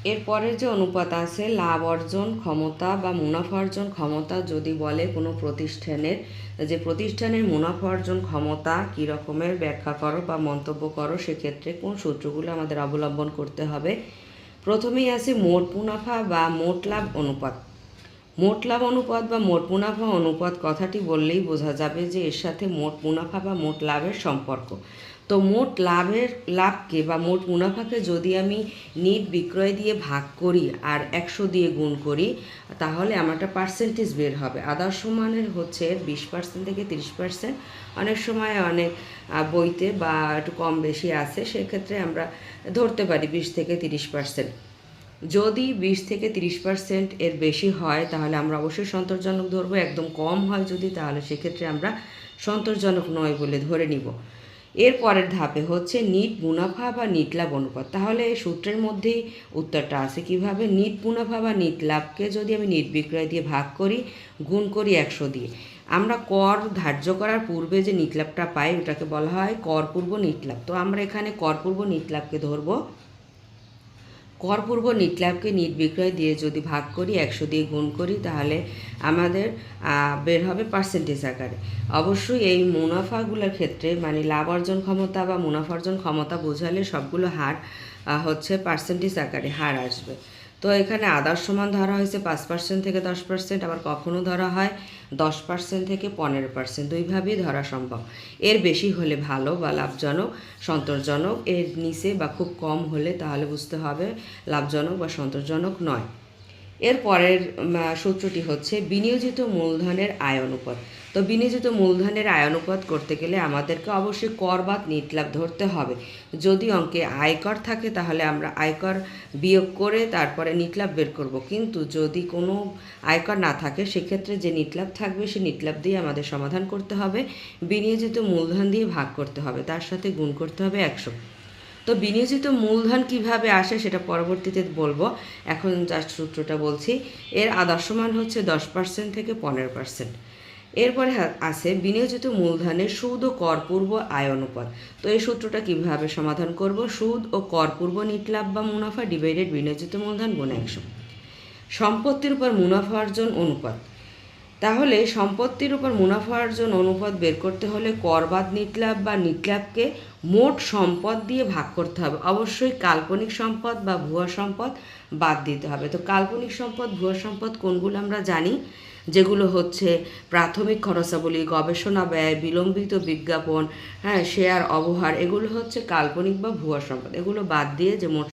এরপরের যে অনুপাত আছে লাভ অর্জন ক্ষমতা বা মুনাফা অর্জন ক্ষমতা, যদি বলে কোনো প্রতিষ্ঠানের যে প্রতিষ্ঠানের মুনাফা অর্জন ক্ষমতা কী রকমের ব্যাখ্যা করো বা মন্তব্য করো, সেক্ষেত্রে কোন সূত্রগুলো আমাদের অবলম্বন করতে হবে। প্রথমেই আছে মোট মুনাফা বা মোট লাভ অনুপাত। মোট লাভ অনুপাত বা মোট মুনাফা অনুপাত কথাটি বললেই বোঝা যাবে যে এর সাথে মোট মুনাফা বা মোট লাভের সম্পর্ক। তো মোট লাভকে বা মোট মুনাফাকে যদি আমি নিট বিক্রয় দিয়ে ভাগ করি আর 100 দিয়ে গুণ করি, তাহলে আমার একটা পার্সেন্টেজ বের হবে। আদর্শ মানের হচ্ছে 20% থেকে 30%, অনেক সময় অনেক বইতে বা একটু কম বেশি আছে, সেক্ষেত্রে আমরা ধরতে পারি 20 থেকে 30%। যদি 20 থেকে 30% এর বেশি হয় তাহলে আমরা অবশ্যই সন্তোষজনক ধরবো, একদম কম হয় যদি তাহলে সেক্ষেত্রে আমরা সন্তোষজনক নয় বলে ধরে নিব। এর পরের ধাপে হচ্ছে নিট মুনাফা বা নিট লাভ অনুপাত। তাহলে এই সূত্রের মধ্যেই উত্তরটা আছে কিভাবে, নিট মুনাফা বা নিট লাভকে যদি আমি নিট বিক্রয় দিয়ে ভাগ করি, গুণ করি 100 দিয়ে। আমরা কর ধার্য করার পূর্বে যে নিট লাভটা পাই ওটাকে বলা হয় করপূর্ব নিট লাভ। তো আমরা এখানে করপূর্ব নিট লাভকে ধরবো। করপূর্ব নিট লাভকে নিট বিক্রয় দিয়ে যদি ভাগ করি 100 দিয়ে গুণ করি, তাহলে আমাদের বের হবে পার্সেন্টেজ আকারে। অবশ্যই এই মুনাফাগুলোর ক্ষেত্রে মানে লাভ অর্জন ক্ষমতা বা মুনাফা অর্জন ক্ষমতা বোঝালে সবগুলো হার হচ্ছে পার্সেন্টেজ আকারে হার আসবে। তো এখানে আদর্শ মান ধরা হয়েছে 5% থেকে 10%, আবার কখনো ধরা হয় 10% থেকে 15%, দুইভাবেই ধরা সম্ভব। এর বেশি হলে ভালো বা লাভজনক সন্তোষজনক, এর নিচে বা খুব কম হলে তাহলে বুঝতে হবে লাভজনক বা সন্তোষজনক নয়। এর পরের সূত্রটি হচ্ছে বিনিয়োজিত মূলধনের আয় অনুপাত। তো বিনিয়োজিত মূলধনের আয় অনুপাত করতে গেলে আমাদেরকে অবশ্যই কর বাদ নিট লাভ ধরতে হবে। যদি অঙ্কে আয়কর থাকে তাহলে আমরা আয়কর বিয়োগ করে তারপরে নিট লাভ বের করব, কিন্তু যদি কোনো আয়কর না থাকে সেক্ষেত্রে যে নিট লাভ থাকবে সে নিট লাভ দিয়ে আমাদের সমাধান করতে হবে, বিনিয়োজিত মূলধন দিয়ে ভাগ করতে হবে, তার সাথে গুণ করতে হবে 100। তো বিনিয়োজিত মূলধন কিভাবে আসে সেটা পরবর্তীতে বলবো, এখন জাস্ট সূত্রটা বলছি। এর আদর্শ মান হচ্ছে 10% থেকে 15%। এরপরে আছে বিনিয়োজিত মূলধনের সুদ ও করপূর্ব আয় অনুপাত। তো এই সূত্রটা কিভাবে সমাধান করব, সুদ ও করপূর্ব নিট লাভ বা মুনাফা ডিভাইডেড বিনিয়োজিত মূলধন গুণ 100। সম্পত্তির উপর মুনাফা অর্জন অনুপাত। তাহলে সম্পত্তির উপর মুনাফা অর্জন অনুপাত বের করতে হলে কর বাদ নিট লাভ বা নিট লাভকে মোট সম্পদ দিয়ে ভাগ করতে হবে। অবশ্যই কাল্পনিক সম্পদ বা ভুয়া সম্পদ বাদ দিতে হবে। তো কাল্পনিক সম্পদ ভুয়া সম্পদ কোনগুলো আমরা জানি, যেগুলো হচ্ছে প্রাথমিক খরচাবলী, গবেষণা ব্যয়, বিলম্বিত বিজ্ঞাপন, শেয়ার অবহার, এগুলো হচ্ছে কাল্পনিক বা ভুয়া সম্পদ। এগুলো বাদ দিয়ে যে মোট